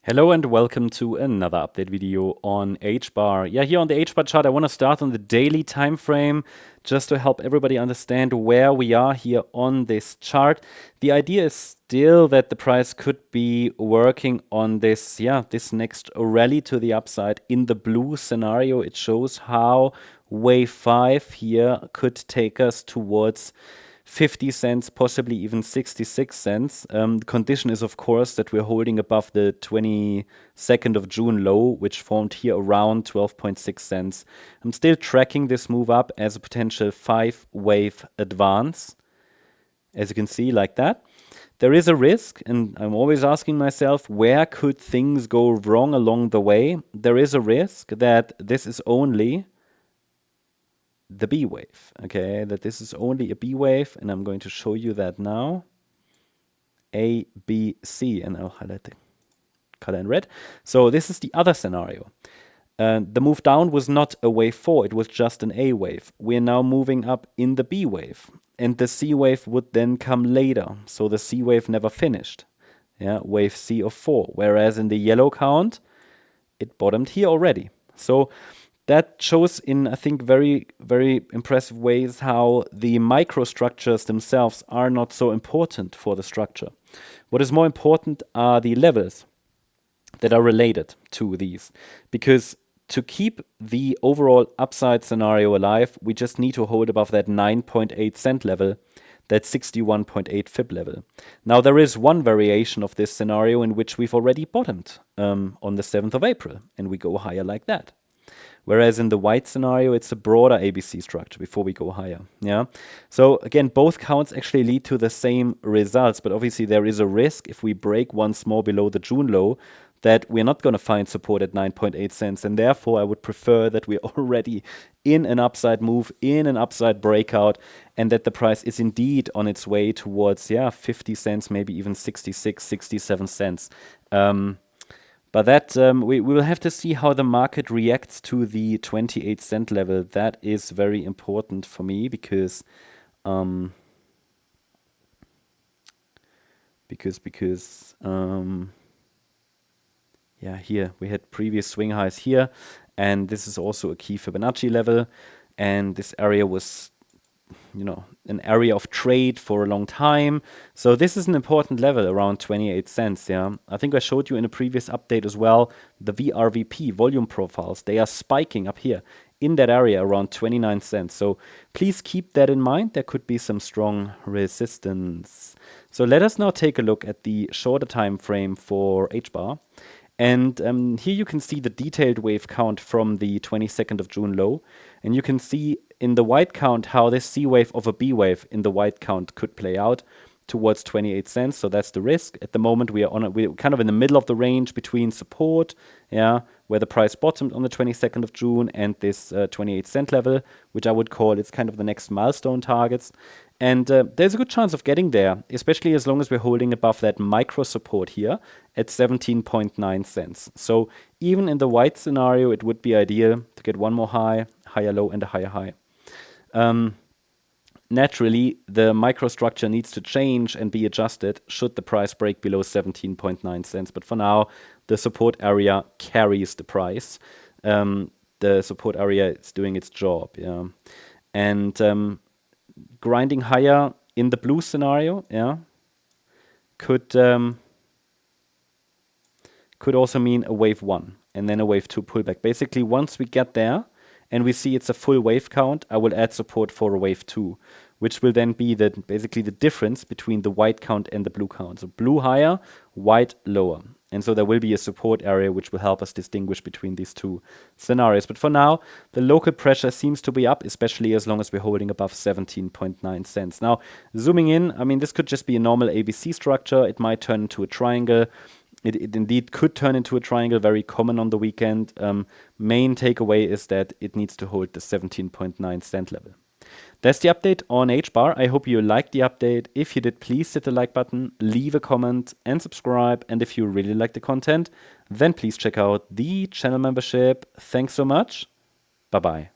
Hello and welcome to another update video on HBAR. Yeah, here on the HBAR chart, I want to start on the daily time frame just to help everybody understand where we are here on this chart. The idea is still that the price could be working on this, this next rally to the upside. In the blue scenario, it shows how wave 5 here could take us towards 50 cents, possibly even 66 cents. The condition is, of course, that we're holding above the 22nd of June low, which formed here around 12.6 cents. I'm still tracking this move up as a potential 5-wave advance, as you can see, like that. There is a risk, and I'm always asking myself, where could things go wrong along the way? There is a risk that this is only the B wave, okay, that this is only a B wave, and I'm going to show you that now. A, B, C, and I'll highlight the color in red. So this is the other scenario. The move down was not a wave 4, it was just an A wave. We're now moving up in the B wave, and the C wave would then come later. So the C wave never finished, wave C of 4, whereas in the yellow count, it bottomed here already. So that shows in, I think, very, very impressive ways how the microstructures themselves are not so important for the structure. What is more important are the levels that are related to these. Because to keep the overall upside scenario alive, we just need to hold above that 9.8 cent level, that 61.8 fib level. Now, there is one variation of this scenario in which we've already bottomed on the 7th of April, and we go higher like that. Whereas in the white scenario, it's a broader ABC structure before we go higher. So again, both counts actually lead to the same results, but obviously there is a risk if we break once more below the June low that we're not going to find support at 9.8 cents. And therefore, I would prefer that we're already in an upside move, in an upside breakout, and that the price is indeed on its way towards, 50 cents, maybe even 66, 67 cents. But that we will have to see how the market reacts to the 28 cent level. That is very important for me because here we had previous swing highs here, and this is also a key Fibonacci level, and this area was an area of trade for a long time. So this is an important level around 28 cents. I think I showed you in a previous update as well, the VRVP volume profiles, they are spiking up here in that area around 29 cents. So please keep that in mind. There could be some strong resistance. So let us now take a look at the shorter time frame for HBAR. And here you can see the detailed wave count from the 22nd of June low. And you can see in the white count how this C wave of a B wave in the white count could play out towards 28 cents. So that's the risk. At the moment, we're kind of in the middle of the range between support, where the price bottomed on the 22nd of June, and this 28 cent level, which I would call it's kind of the next milestone targets. And there's a good chance of getting there, especially as long as we're holding above that micro support here at 17.9 cents. So even in the white scenario, it would be ideal to get one more high, higher low, and a higher high. Naturally, the microstructure needs to change and be adjusted should the price break below 17.9 cents. But for now, the support area carries the price. The support area is doing its job. And grinding higher in the blue scenario, could also mean a wave 1 and then a wave 2 pullback. Basically, once we get there and we see it's a full wave count, I will add support for a wave 2, which will then be basically the difference between the white count and the blue count. So blue higher, white lower. And so there will be a support area which will help us distinguish between these two scenarios. But for now, the local pressure seems to be up, especially as long as we're holding above 17.9 cents. Now, zooming in, I mean, this could just be a normal ABC structure. It might turn into a triangle. It indeed could turn into a triangle, very common on the weekend. Main takeaway is that it needs to hold the 17.9 cent level. That's the update on HBAR. I hope you liked the update. If you did, please hit the like button, leave a comment, and subscribe. And if you really like the content, then please check out the channel membership. Thanks so much. Bye-bye.